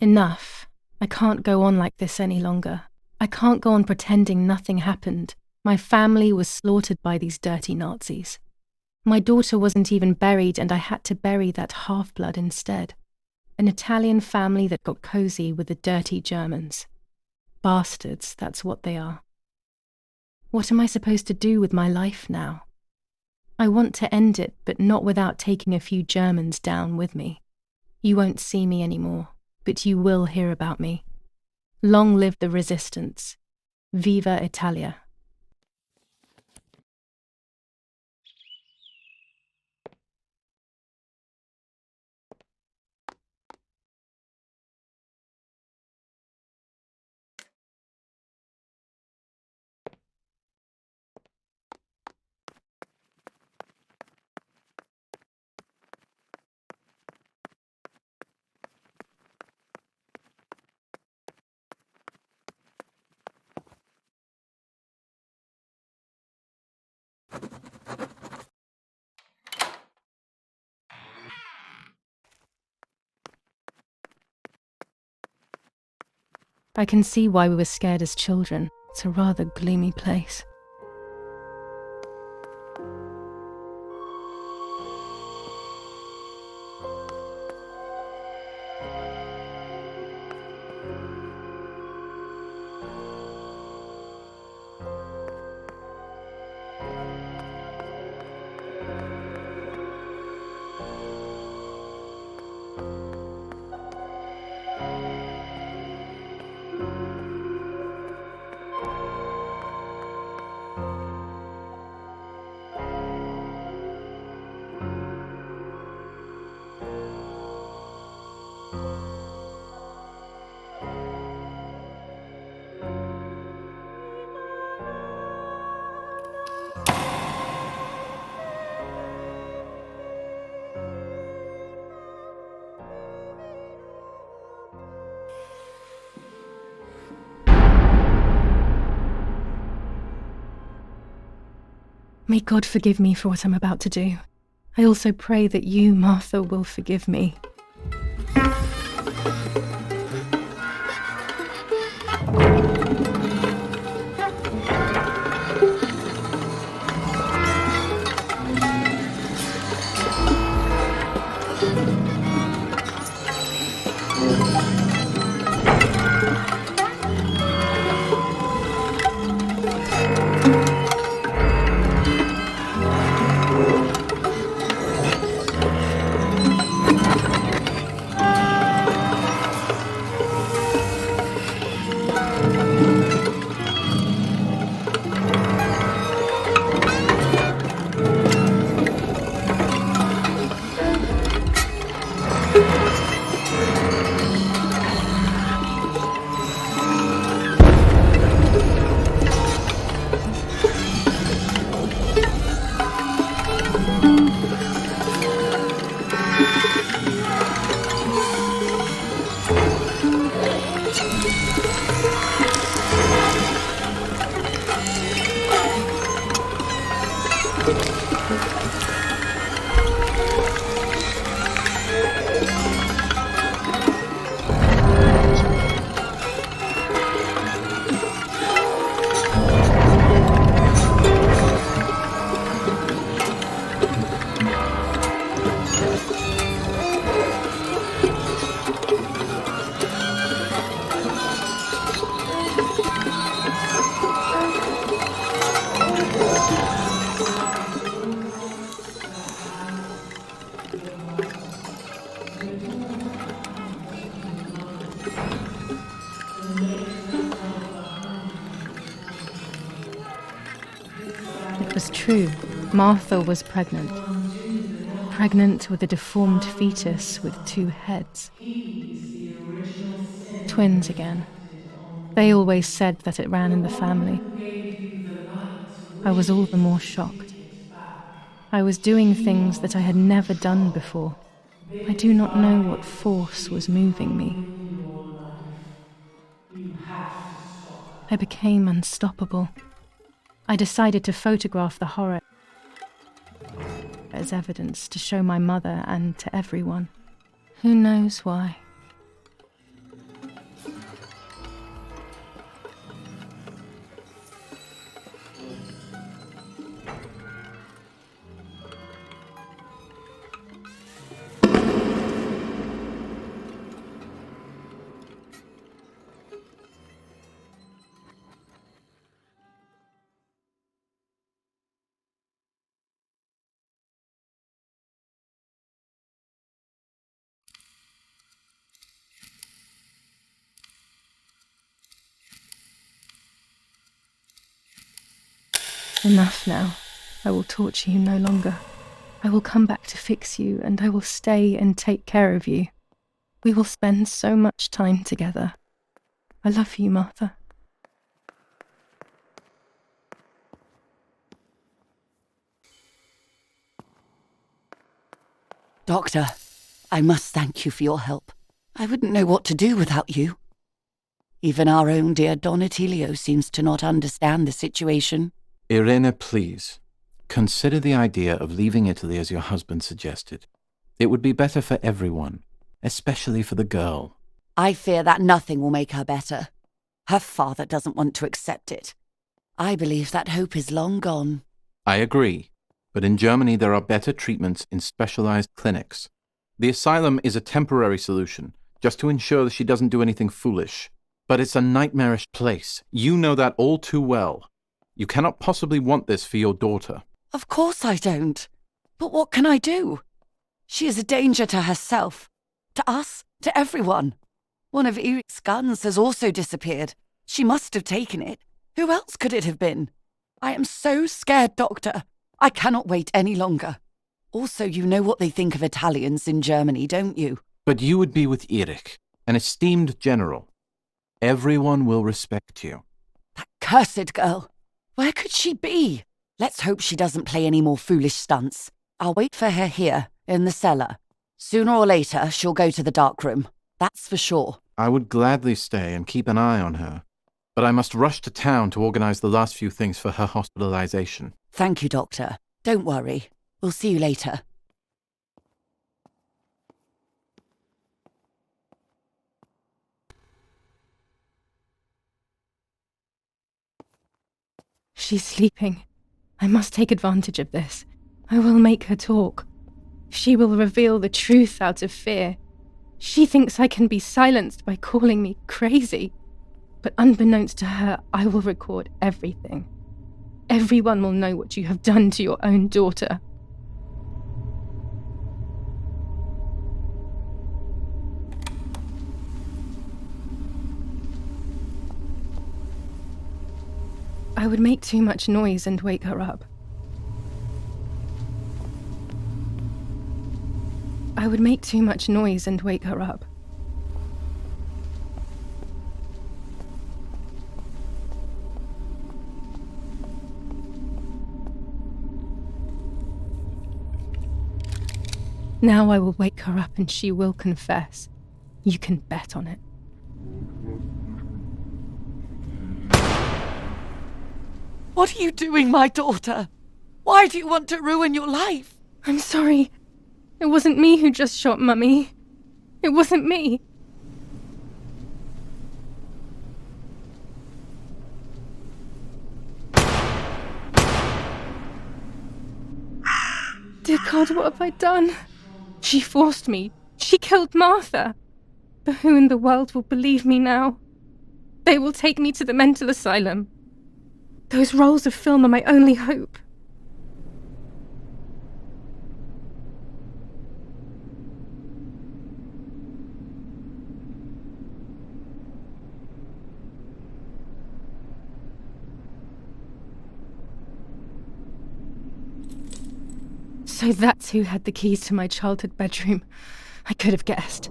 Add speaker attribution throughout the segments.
Speaker 1: Enough. I can't go on like this any longer. I can't go on pretending nothing happened. My family was slaughtered by these dirty Nazis. My daughter wasn't even buried, and I had to bury that half-blood instead. An Italian family that got cozy with the dirty Germans. Bastards, that's what they are. What am I supposed to do with my life now? I want to end it, but not without taking a few Germans down with me. You won't see me anymore, but you will hear about me. Long live the resistance. Viva Italia. I can see why we were scared as children. It's a rather gloomy place. May God forgive me for what I'm about to do. I also pray that you, Martha, will forgive me. It was true. Martha was pregnant. Pregnant with a deformed fetus with 2 heads. Twins again. They always said that it ran in the family. I was all the more shocked. I was doing things that I had never done before. I do not know what force was moving me. I became unstoppable. I decided to photograph the horror as evidence to show my mother and to everyone. Who knows why? Enough now. I will torture you no longer. I will come back to fix you, and I will stay and take care of you. We will spend so much time together. I love you, Martha.
Speaker 2: Doctor, I must thank you for your help. I wouldn't know what to do without you. Even our own dear Donatello seems to not understand the situation.
Speaker 3: Irene, please. Consider the idea of leaving Italy as your husband suggested. It would be better for everyone, especially for the girl.
Speaker 2: I fear that nothing will make her better. Her father doesn't want to accept it. I believe that hope is long gone.
Speaker 3: I agree, but in Germany there are better treatments in specialized clinics. The asylum is a temporary solution, just to ensure that she doesn't do anything foolish. But it's a nightmarish place. You know that all too well. You cannot possibly want this for your daughter.
Speaker 2: Of course I don't. But what can I do? She is a danger to herself, to us, to everyone. One of Eric's guns has also disappeared. She must have taken it. Who else could it have been? I am so scared, Doctor. I cannot wait any longer. Also, you know what they think of Italians in Germany, don't you?
Speaker 3: But you would be with Eric, an esteemed general. Everyone will respect you.
Speaker 2: That cursed girl. Where could she be? Let's hope she doesn't play any more foolish stunts. I'll wait for her here, in the cellar. Sooner or later, she'll go to the dark room. That's for sure.
Speaker 3: I would gladly stay and keep an eye on her. But I must rush to town to organize the last few things for her hospitalization.
Speaker 2: Thank you, Doctor. Don't worry. We'll see you later.
Speaker 1: She's sleeping. I must take advantage of this. I will make her talk. She will reveal the truth out of fear. She thinks I can be silenced by calling me crazy. But unbeknownst to her, I will record everything. Everyone will know what you have done to your own daughter. I would make too much noise and wake her up. I would make too much noise and wake her up. Now I will wake her up and she will confess. You can bet on it.
Speaker 2: What are you doing, my daughter? Why do you want to ruin your life?
Speaker 1: I'm sorry. It wasn't me who just shot Mummy. It wasn't me. Dear God, what have I done? She forced me. She killed Martha. But who in the world will believe me now? They will take me to the mental asylum. Those rolls of film are my only hope. So that's who had the keys to my childhood bedroom. I could have guessed.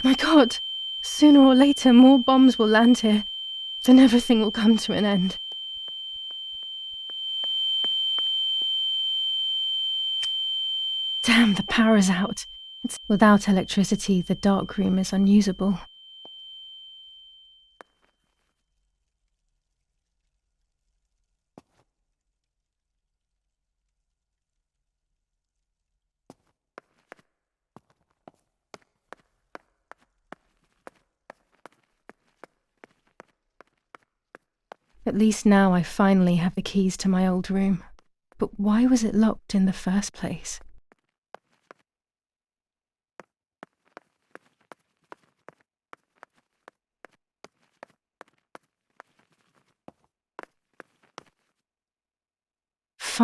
Speaker 1: My God, sooner or later more bombs will land here. Then everything will come to an end. Damn, the power is out. Without electricity, the dark room is unusable. At least now I finally have the keys to my old room. But why was it locked in the first place?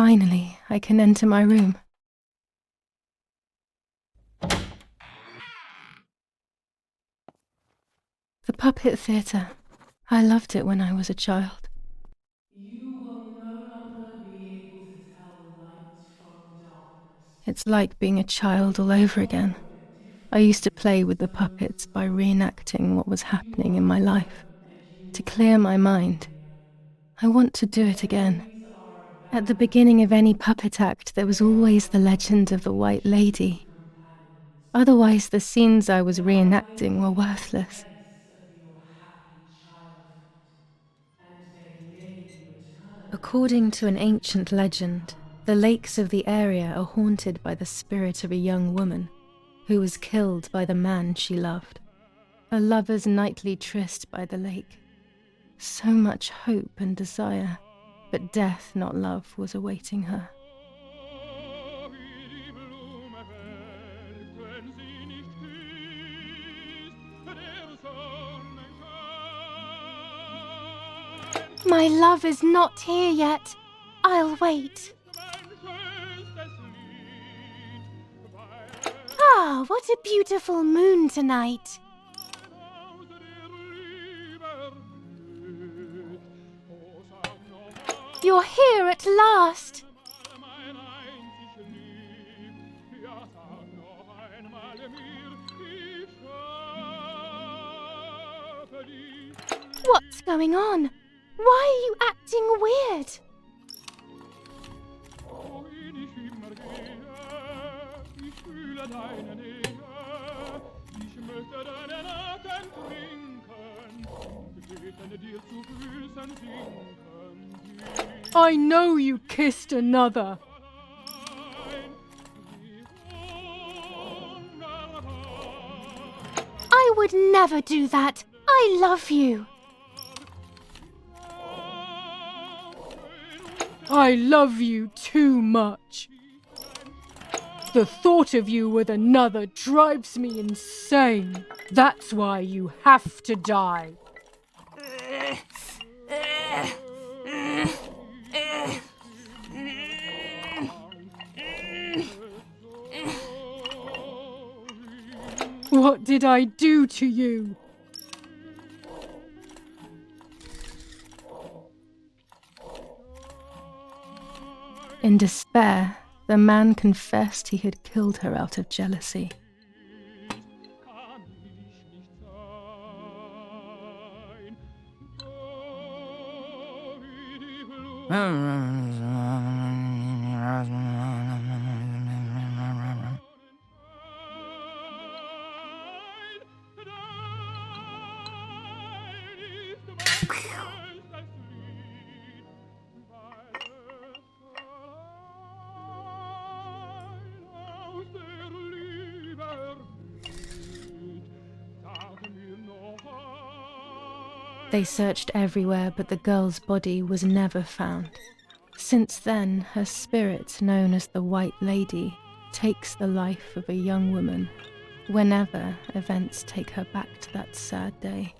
Speaker 1: Finally, I can enter my room. The puppet theatre. I loved it when I was a child.
Speaker 4: You will no longer be able to tell light from darkness.
Speaker 1: It's like being a child all over again. I used to play with the puppets by reenacting what was happening in my life, to clear my mind. I want to do it again. At the beginning of any puppet act, there was always the legend of the White Lady. Otherwise, the scenes I was reenacting were worthless. According to an ancient legend, the lakes of the area are haunted by the spirit of a young woman who was killed by the man she loved. A lover's nightly tryst by the lake. So much hope and desire, but death, not love, was awaiting her. My love is not here yet. I'll wait. Ah, what a beautiful moon tonight. You're here at last. What's going on? Why are you acting weird?
Speaker 4: I know you kissed another.
Speaker 1: I would never do that. I love you.
Speaker 4: I love you too much. The thought of you with another drives me insane. That's why you have to die. What did I do to you?
Speaker 1: In despair, the man confessed he had killed her out of jealousy. They searched everywhere, but the girl's body was never found. Since then, her spirit, known as the White Lady, takes the life of a young woman whenever events take her back to that sad day.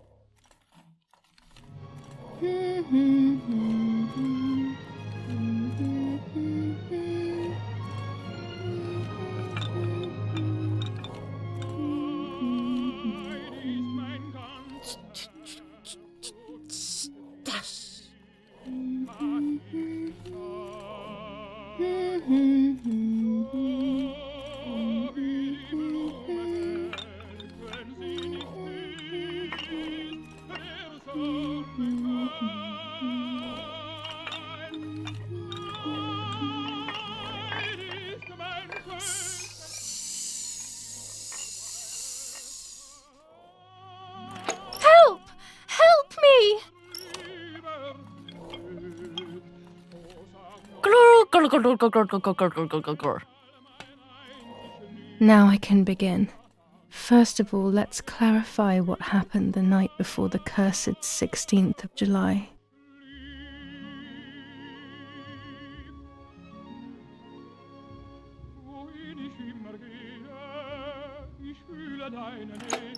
Speaker 1: Help! Help me! Now I can begin. First of all, let's clarify what happened the night before the cursed 16th of July.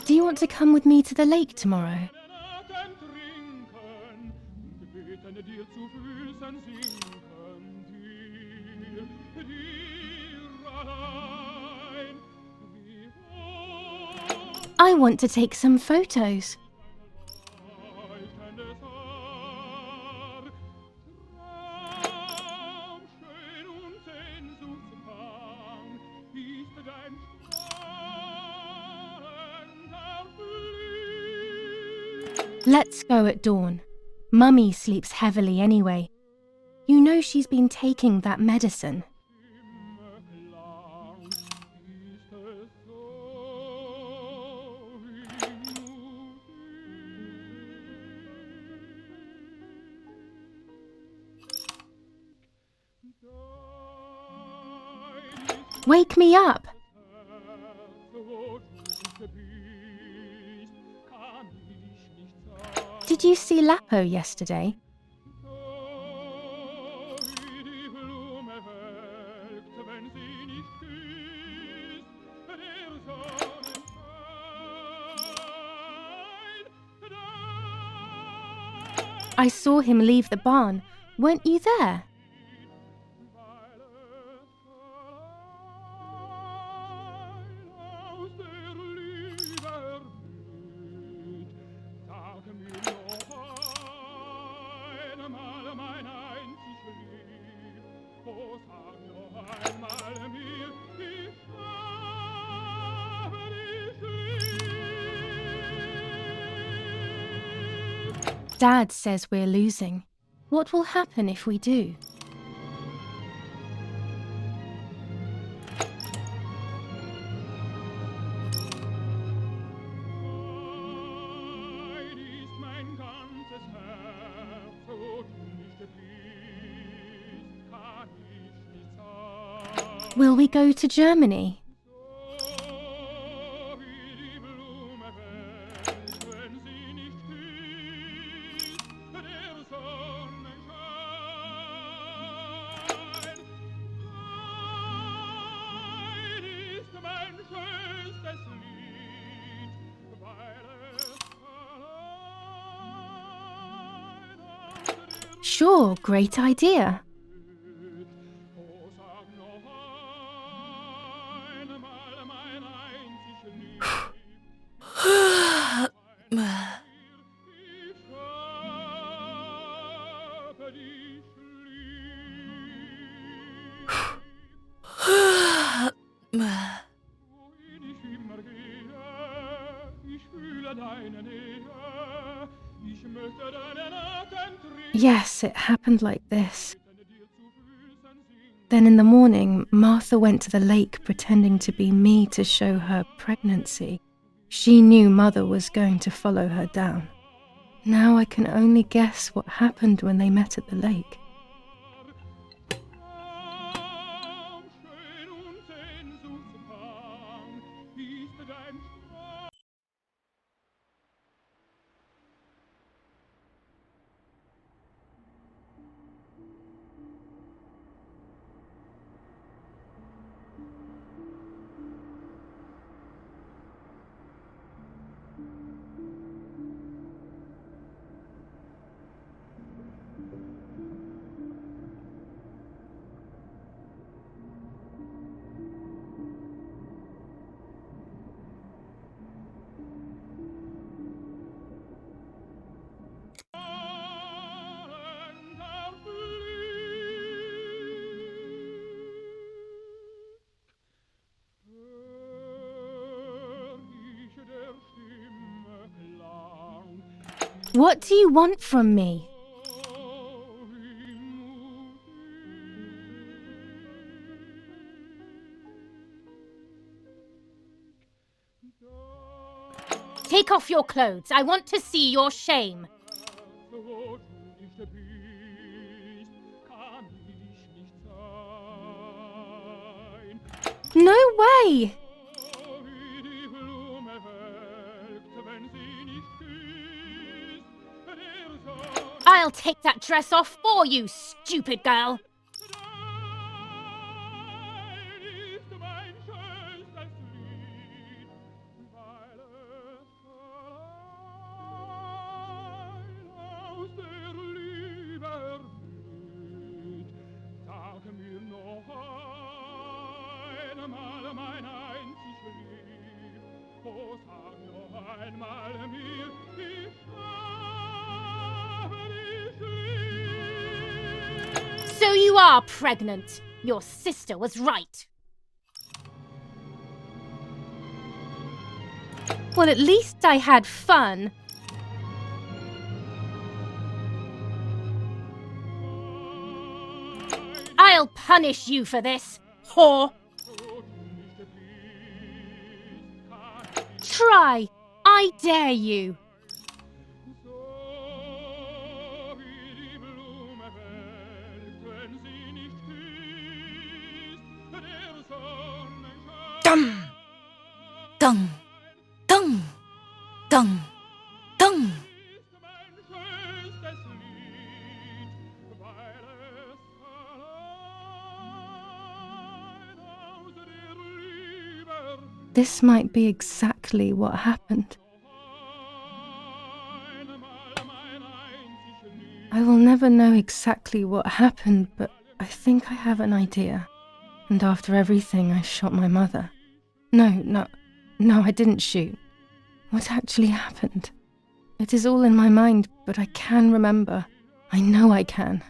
Speaker 1: Do you want to come with me to the lake tomorrow? I want to take some photos. Let's go at dawn. Mummy sleeps heavily anyway. You know she's been taking that medicine. Wake me up! Did you see Lapo yesterday? I saw him leave the barn. Weren't you there? Dad says we're losing. What will happen if we do? Will we go to Germany? Sure, great idea. Yes, it happened like this. Then in the morning, Martha went to the lake pretending to be me to show her pregnancy. She knew Mother was going to follow her down. Now I can only guess what happened when they met at the lake. What do you want from me?
Speaker 5: Take off your clothes. I want to see your shame.
Speaker 1: No way!
Speaker 5: I'll take that dress off for you, stupid girl.
Speaker 6: Sag mir noch
Speaker 5: So you are pregnant. Your sister was right.
Speaker 1: Well, at least I had fun.
Speaker 5: I'll punish you for this, whore. Try. I dare you.
Speaker 2: Dum! Dum! Dum! Dum! Dum!
Speaker 1: This might be exactly what happened. I will never know exactly what happened, but I think I have an idea. And after everything, I shot my mother. No, I didn't shoot. What actually happened? It is all in my mind, but I can remember. I know I can.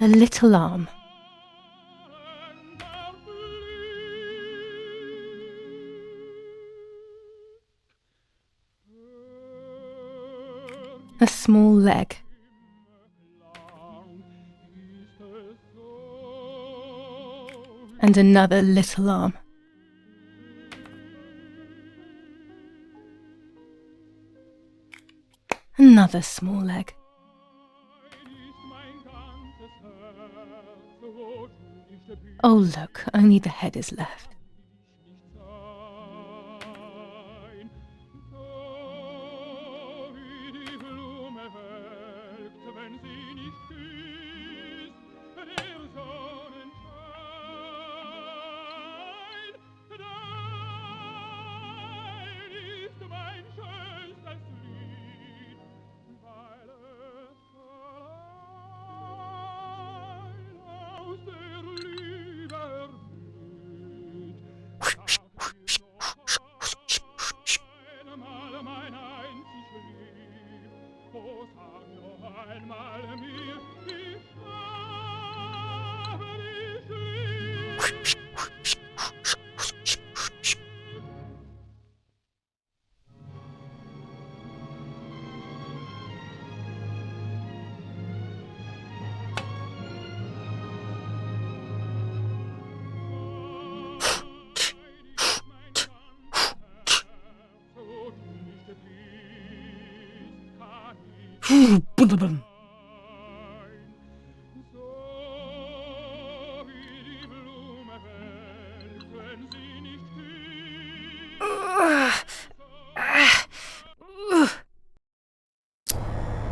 Speaker 1: A little arm. A small leg. And another little arm. Another small leg. Oh look, only the head is left.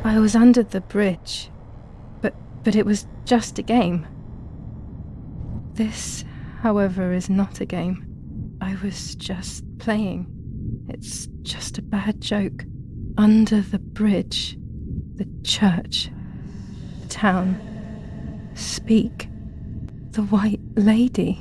Speaker 1: I was under the bridge, but it was just a game. This, however, is not a game. I was just playing. It's just a bad joke. Under the bridge, the church, the town. Speak. The white lady.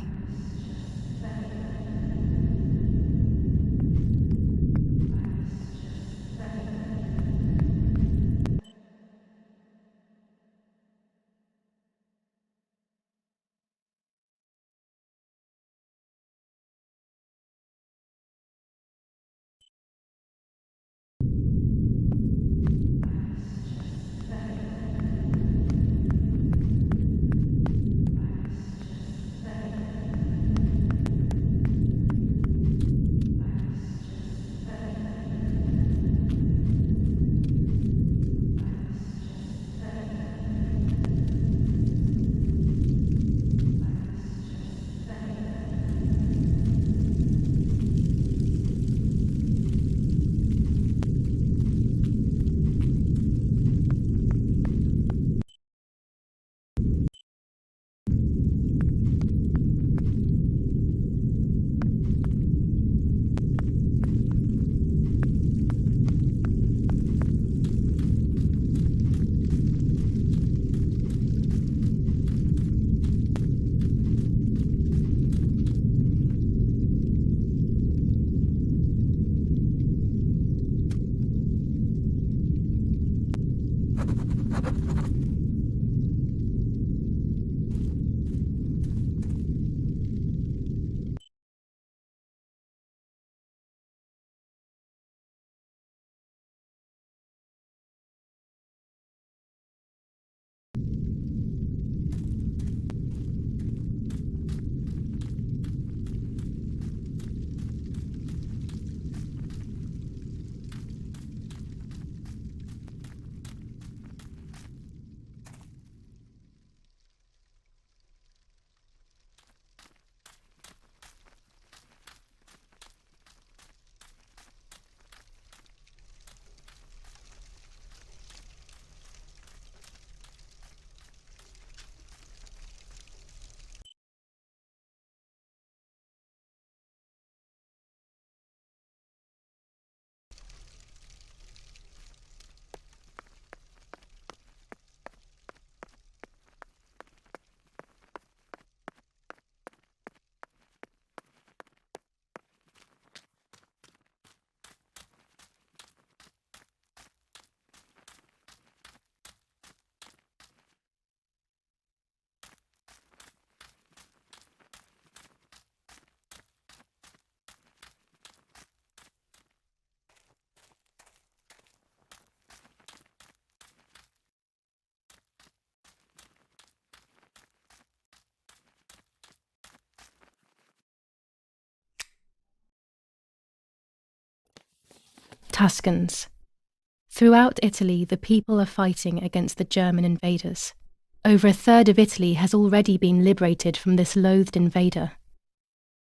Speaker 1: Tuscans. Throughout Italy, the people are fighting against the German invaders. Over a third of Italy has already been liberated from this loathed invader.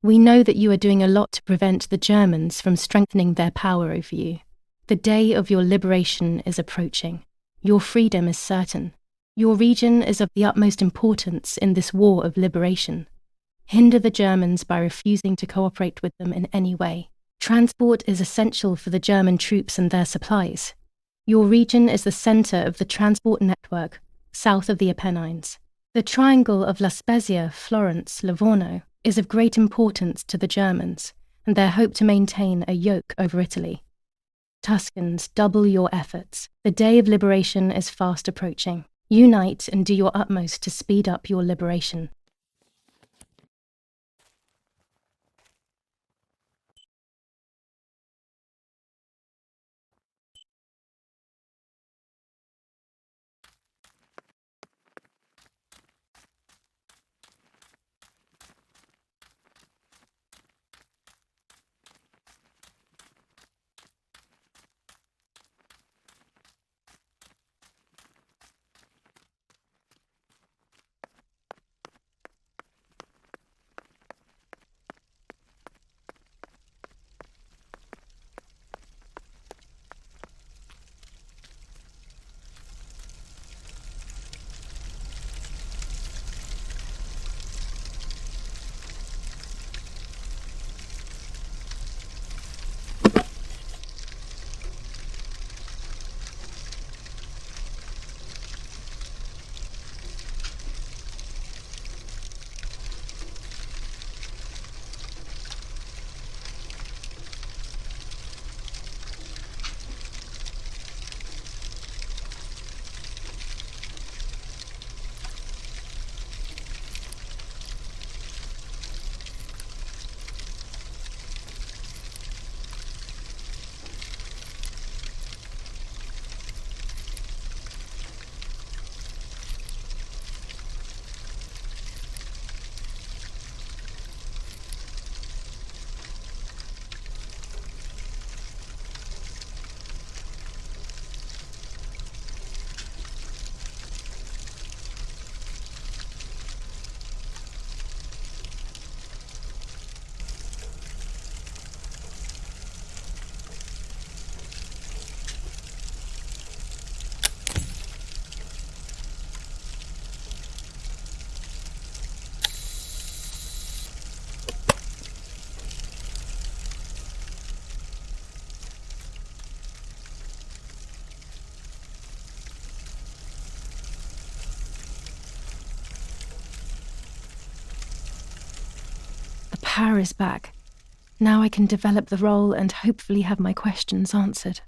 Speaker 1: We know that you are doing a lot to prevent the Germans from strengthening their power over you. The day of your liberation is approaching. Your freedom is certain. Your region is of the utmost importance in this war of liberation. Hinder the Germans by refusing to cooperate with them in any way. Transport is essential for the German troops and their supplies. Your region is the centre of the transport network, south of the Apennines. The triangle of La Spezia, Florence, Livorno is of great importance to the Germans, and their hope to maintain a yoke over Italy. Tuscans, double your efforts. The day of liberation is fast approaching. Unite and do your utmost to speed up your liberation. Power is back. Now I can develop the role and hopefully have my questions answered.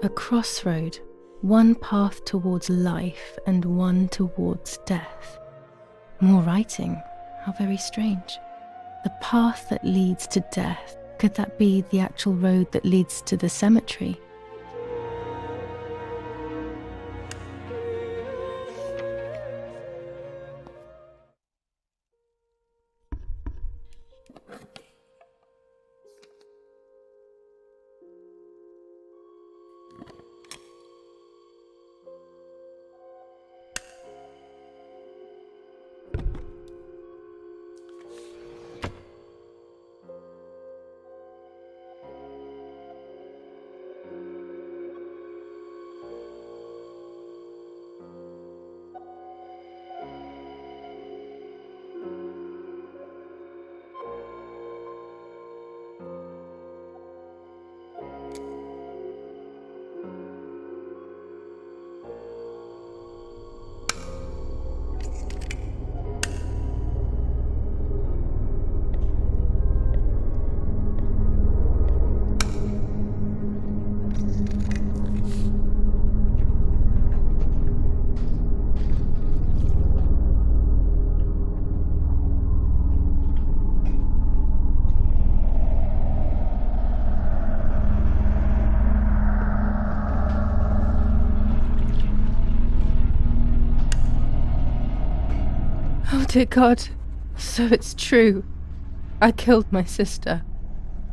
Speaker 1: A crossroad, one path towards life and one towards death. More writing, how very strange. The path that leads to death, could that be the actual road that leads to the cemetery? Dear God, so it's true. I killed my sister.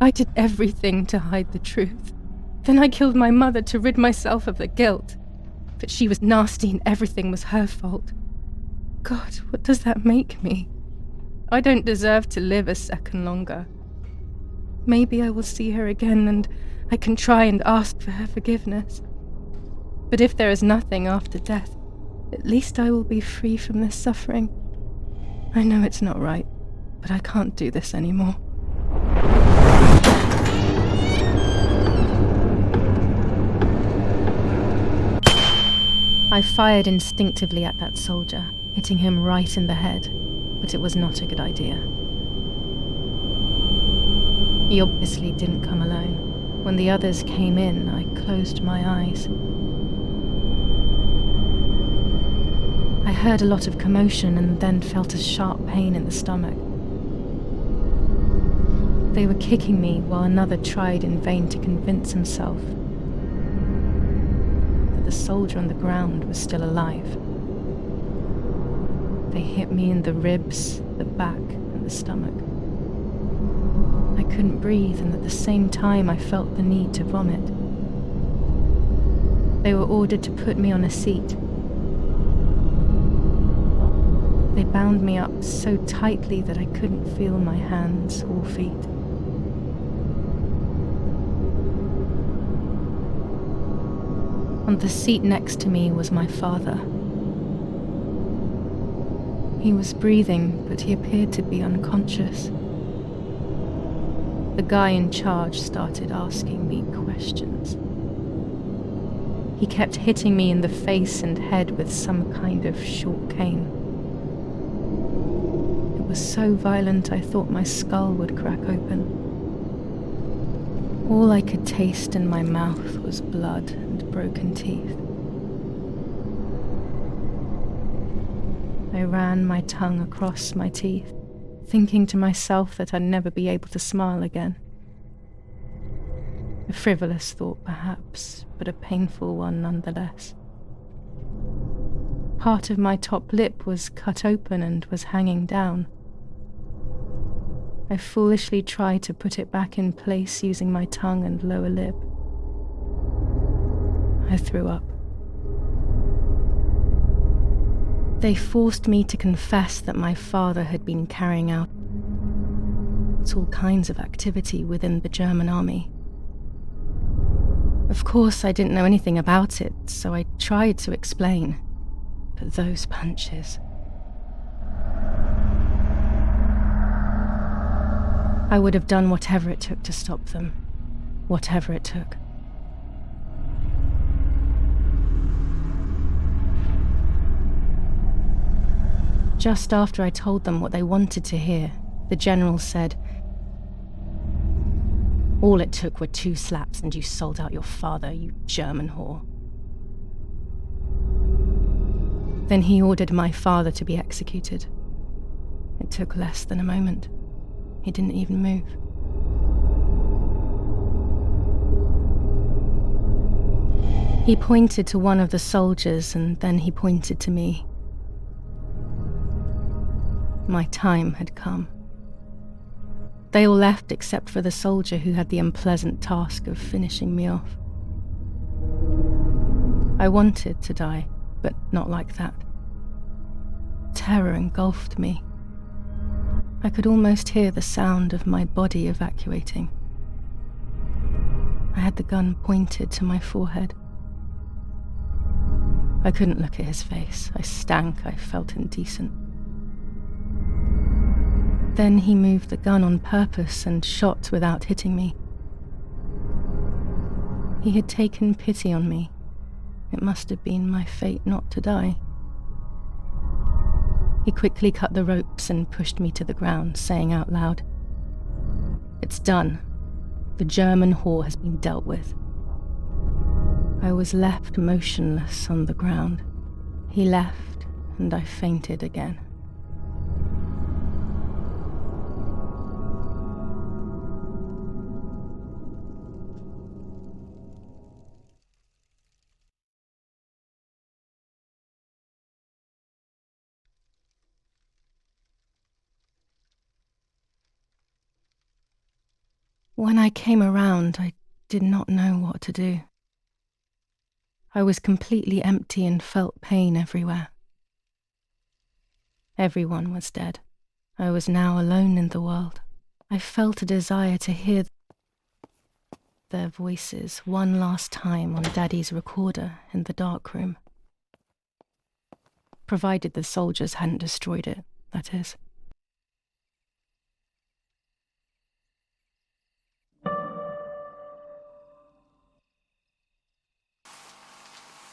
Speaker 1: I did everything to hide the truth. Then I killed my mother to rid myself of the guilt. But she was nasty and everything was her fault. God, what does that make me? I don't deserve to live a second longer. Maybe I will see her again and I can try and ask for her forgiveness. But if there is nothing after death, at least I will be free from this suffering. I know it's not right, but I can't do this anymore. I fired instinctively at that soldier, hitting him right in the head, but it was not a good idea. He obviously didn't come alone. When the others came in, I closed my eyes. I heard a lot of commotion and then felt a sharp pain in the stomach. They were kicking me while another tried in vain to convince himself that the soldier on the ground was still alive. They hit me in the ribs, the back, and the stomach. I couldn't breathe, and at the same time I felt the need to vomit. They were ordered to put me on a seat. They bound me up so tightly that I couldn't feel my hands or feet. On the seat next to me was my father. He was breathing, but he appeared to be unconscious. The guy in charge started asking me questions. He kept hitting me in the face and head with some kind of short cane. It was so violent I thought my skull would crack open. All I could taste in my mouth was blood and broken teeth. I ran my tongue across my teeth, thinking to myself that I'd never be able to smile again. A frivolous thought, perhaps, but a painful one nonetheless. Part of my top lip was cut open and was hanging down. I foolishly tried to put it back in place using my tongue and lower lip. I threw up. They forced me to confess that my father had been carrying out all kinds of activity within the German army. Of course, I didn't know anything about it, so I tried to explain. But those punches... I would have done whatever it took to stop them. Whatever it took. Just after I told them what they wanted to hear, the general said, "All it took were 2 slaps and you sold out your father, you German whore." Then he ordered my father to be executed. It took less than a moment. He didn't even move. He pointed to one of the soldiers and then he pointed to me. My time had come. They all left except for the soldier who had the unpleasant task of finishing me off. I wanted to die, but not like that. Terror engulfed me. I could almost hear the sound of my body evacuating. I had the gun pointed to my forehead. I couldn't look at his face. I stank. I felt indecent. Then he moved the gun on purpose and shot without hitting me. He had taken pity on me. It must have been my fate not to die. He quickly cut the ropes and pushed me to the ground, saying out loud, "It's done. The German whore has been dealt with." I was left motionless on the ground. He left, and I fainted again. When I came around, I did not know what to do. I was completely empty and felt pain everywhere. Everyone was dead. I was now alone in the world. I felt a desire to hear their voices one last time on Daddy's recorder in the dark room. Provided the soldiers hadn't destroyed it, that is.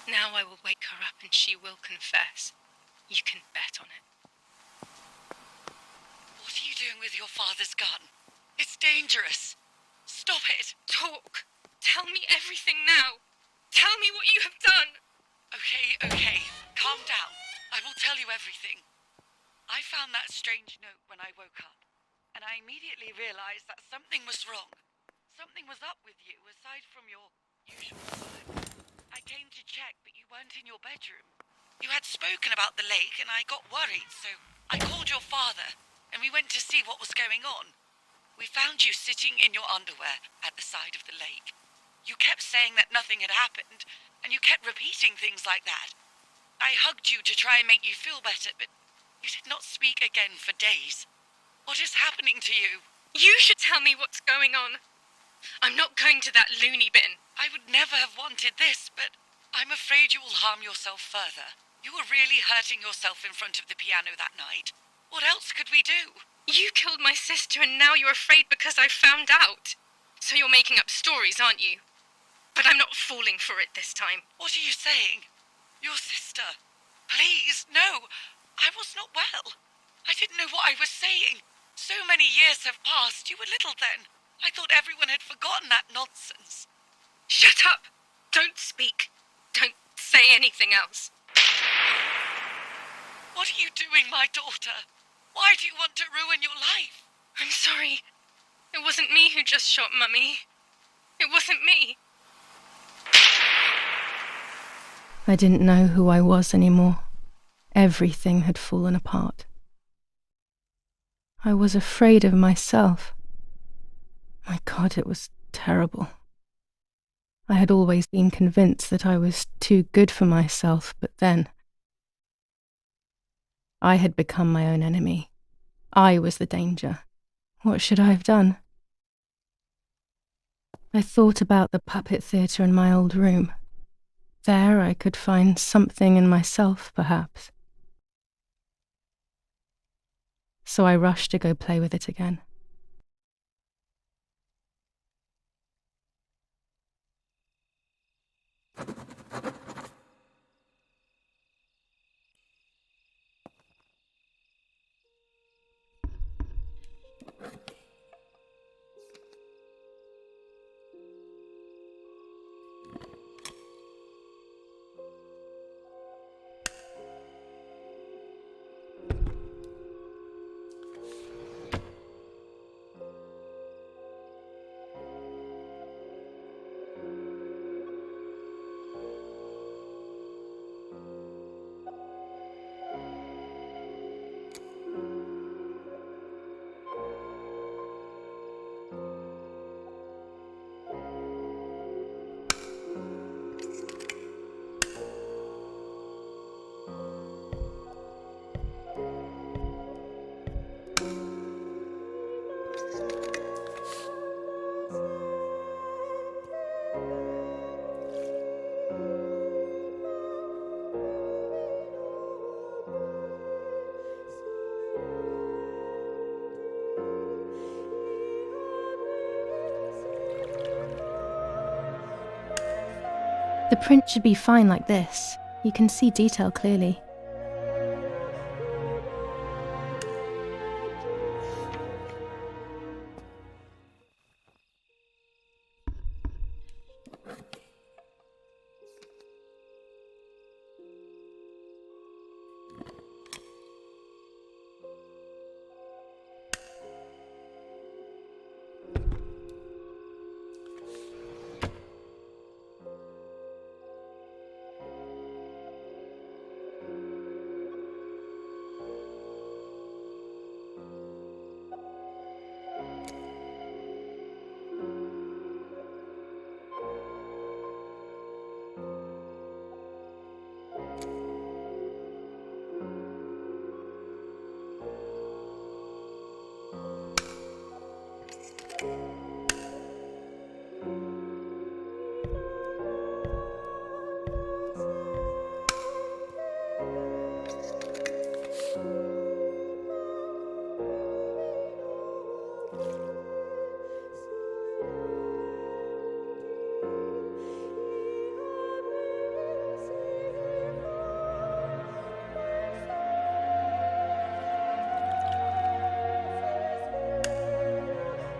Speaker 6: Now I will wake her up and she will confess. You can bet on it.
Speaker 2: What are you doing with your father's gun? It's dangerous. Stop it.
Speaker 6: Talk. Tell me everything now. Tell me what you have done.
Speaker 2: Okay. Calm down. I will tell you everything. I found that strange note when I woke up, and I immediately realized that something was wrong. Something was up with you, aside from your usual vibe. I came to check, but you weren't in your bedroom. You had spoken about the lake, and I got worried, so I called your father, and we went to see what was going on. We found you sitting in your underwear at the side of the lake. You kept saying that nothing had happened, and you kept repeating things like that. I hugged you to try and make you feel better, but you did not speak again for days. What is happening to you?
Speaker 6: You should tell me what's going on. I'm not going to that loony bin.
Speaker 2: I would never have wanted this, but I'm afraid you will harm yourself further. You were really hurting yourself in front of the piano that night. What else could we do?
Speaker 6: You killed my sister and now you're afraid because I found out. So you're making up stories, aren't you? But I'm not falling for it this time.
Speaker 2: What are you saying? Your sister? Please, no. I was not well. I didn't know what I was saying. So many years have passed. You were little then. I thought everyone had forgotten that nonsense.
Speaker 6: Shut up! Don't speak. Don't say anything else.
Speaker 2: What are you doing, my daughter? Why do you want to ruin your life?
Speaker 6: I'm sorry. It wasn't me who just shot Mummy. It wasn't me.
Speaker 1: I didn't know who I was anymore. Everything had fallen apart. I was afraid of myself. My God, it was terrible. I had always been convinced that I was too good for myself, but then I had become my own enemy. I was the danger. What should I have done? I thought about the puppet theatre in my old room. There I could find something in myself, perhaps. So I rushed to go play with it again. The print should be fine like this. You can see detail clearly.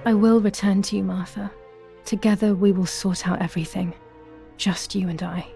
Speaker 1: I will return to you, Martha. Together we will sort out everything. Just you and I.